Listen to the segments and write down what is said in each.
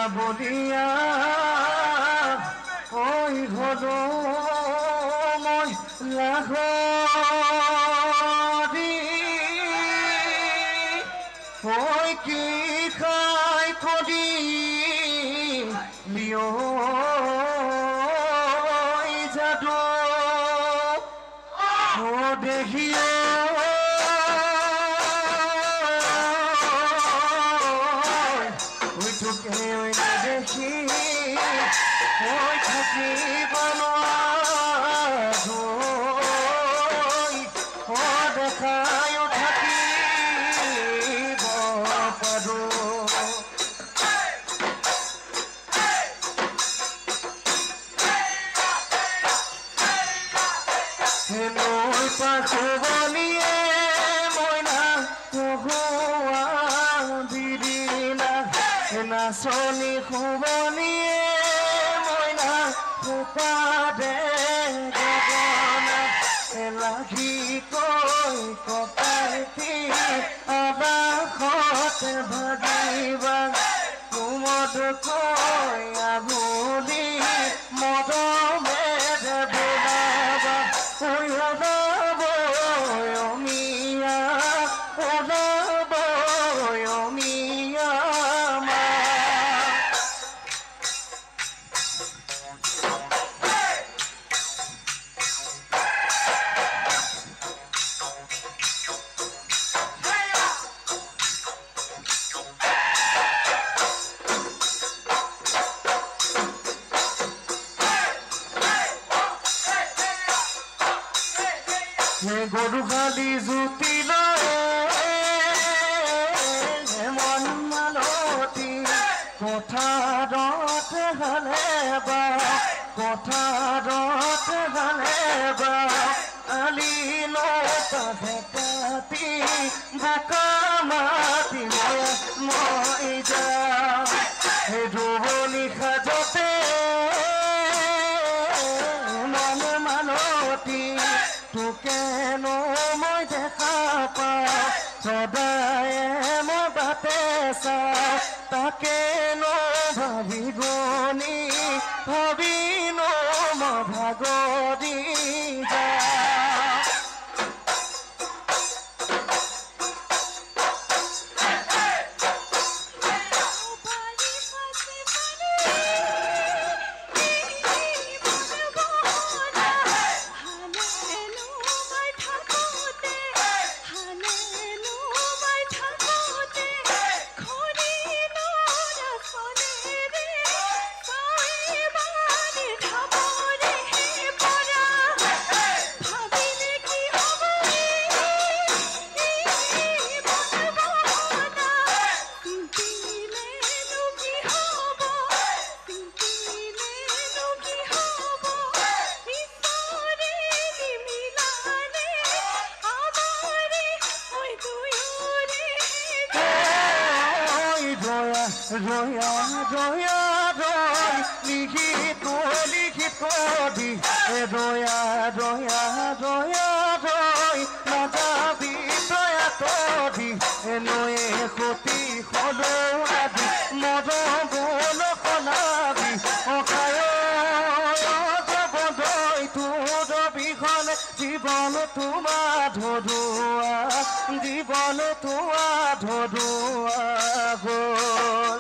বলিয়া ঐ ঘৰ মই লাহৰি ঐ কি খাই থৰি লিঅ যাদু দেখিও দেখি মই থাকিব নোৱাৰো দেখায়ো থাকিব পাৰো নৈ পাখুৱলীয়ে মইনা পহুৱা বিৰিলা নাচনী শুৱনীয়ে মইনা সোপাদে গগনা লাগি কৈ কপাইতি আবাসত ভাগিবা কুমদ কৈ আগুলি মদমেদ বোলাবা ওলাব অমিয়া ওলাব অমিয়া গৰু খালি জুতিল মন মালতী পথাৰত হালে বা পথাৰত হালে বা আলি নপাহে কাটি বোকা মাটি মই যাম ৰুৱনি সাজতে মন মালতী তোকেনো মই দেখা পাওঁ সদায়ে মই বাটে চাওঁ তাকেনো ভাবি গনি ভাবিনো মই ভাগৰি যাওঁ ৰয়া ৰয়া ৰয় লিখিত লিখিত দি ৰয়া ৰয়া ৰয়া ৰয় নাযাবি প্ৰয়াত দি নয়ে সতী হলো আদি মৰম সলাবি অকায় জবদৈ তোৰ বিহনে জীবন তোমাৰ ধৰুৱা জীবন তোমাৰ ধৰুৱা গ'ল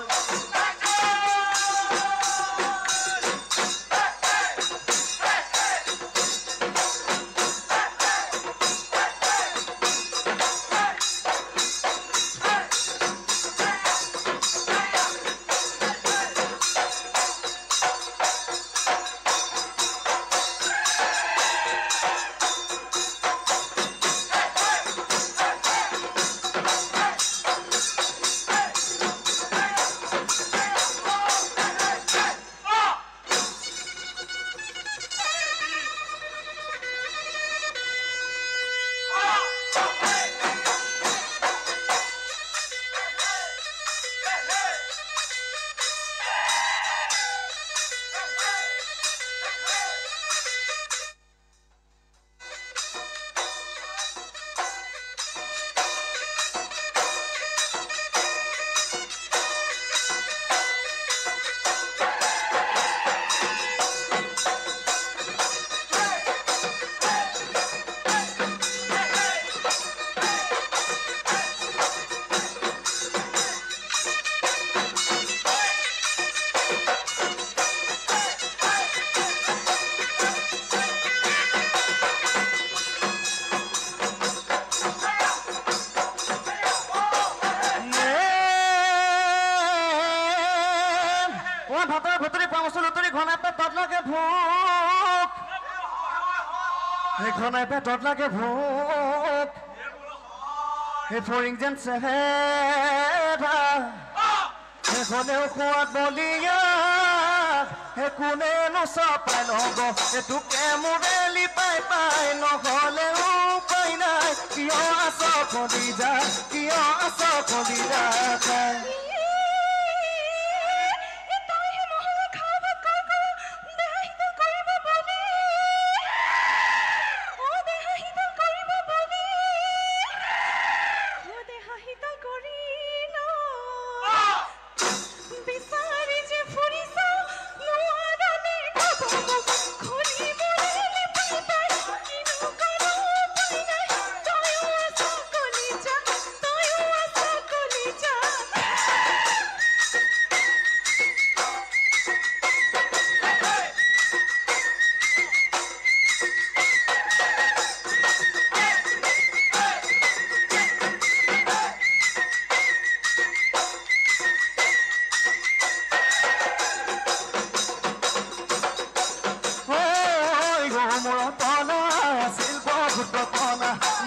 ওচৰত তৰি ঘনাই পেটত লাগে ভোক সেই ঘনাই পেটত লাগে ভোক সেই ফৰিং যেন চেহেৰা সেইখনেও খোৱাত বলিয়া সেই কোনেনো চাপাই ল'ব এইটোকে মোৰেলি পাই পাই নহ'লেও উপায় নাই কিয় আছ কলিজা কিয় আছ কলিজা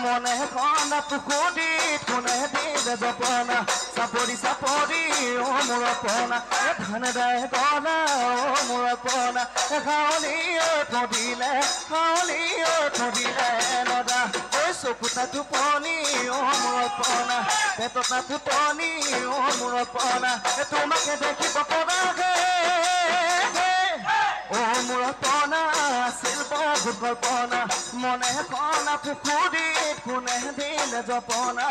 মনে কনা পুখুৰীত কোনে দিলে জপনা চাপৰি চাপৰি অ মোৰ পনা ধান দাই কনা অ মোৰ পনা খাৱলি পদিলে নদা ঐ চকুতা টোপনি অ মোৰ পনা পেটত টোপনি অ মোৰ পনা তোমাকে দেখিব পৰাগে অ মোৰ পনা আছিল বহুত কল্পনা মনে কনা পুখুৰীত কোনে দিলে জপনা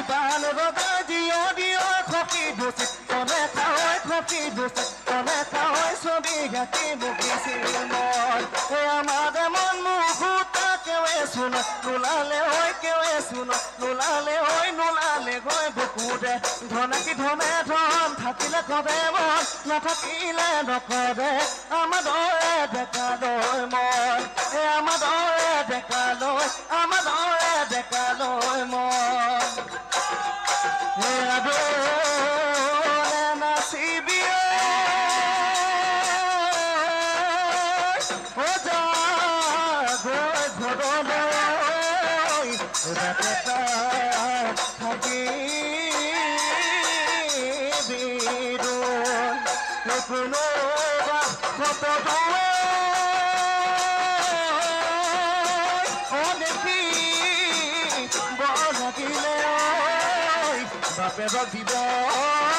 বান ৰদা জিঅ দিঅ খকি দোষিত তনে খাই খকি দোষিত তনে খাই ছবি গাঁঠি বকিছিল মই আমাৰ মন মুখুতা কেৱে শুন নোলালে হৈ কেৱে শুন নোলালে গৈ বুকুতে ধনে ধন থাকিলে কবে মন নাথাকিলে নকৰে আমাৰ দৰে ডেকা লৈ মন আমাৰ দৰে ডেকা লৈ মন নাচিবি ঘৰলৈ থাকি কোনোবা দেখি বৰ লাগিলে বাপেৰক দিব